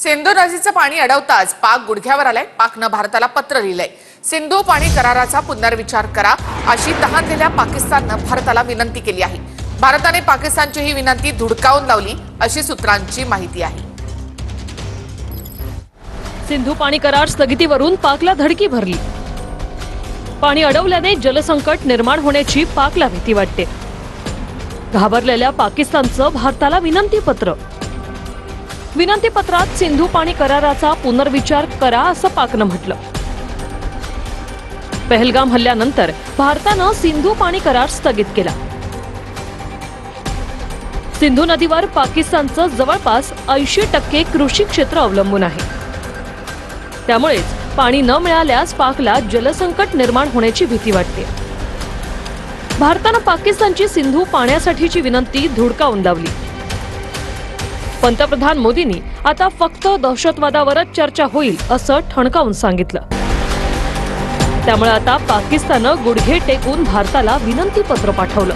सिंधू नदीचं पाणी अडवताच पाक गुडघ्यावर आलाय। पाकनं भारताला पत्र लिहिलंय। सिंधू पाणी कराराचा पुनर्विचार करा अशी तहानलेल्या पाकिस्ताननं भारताला विनंती केली आहे। भारताने पाकिस्तानची ही विनंती धुडकावून लावली अशी सूत्रांची माहिती आहे। सिंधू पाणी करार स्थगितीवरून पाकला धडकी भरली। पाणी अडवल्याने जलसंकट निर्माण होण्याची पाकला भीती वाटते। घाबरलेल्या पाकिस्तानचं भारताला विनंतीपत्र। विनंतीपत्रात सिंधू पाणी कराराचा पुनर्विचार करा असं पाकनं म्हटलं। पहलगाम हल्ल्यानंतर भारतानं सिंधू पाणी करार स्थगित केला। सिंधू नदीवर पाकिस्तानचं जवळपास 80% कृषी क्षेत्र अवलंबून आहे। त्यामुळेच पाणी न मिळाल्यास पाकला जलसंकट निर्माण होण्याची भीती वाटते। भारतानं पाकिस्तानची सिंधू पाण्यासाठीची विनंती धुडकावून लावली। पंतप्रधान मोदींनी आता फक्त दहशतवादावरच चर्चा होईल असं ठणकावून सांगितलं। त्यामुळे आता पाकिस्ताननं गुडघे टेकून भारताला विनंतीपत्र पाठवलं।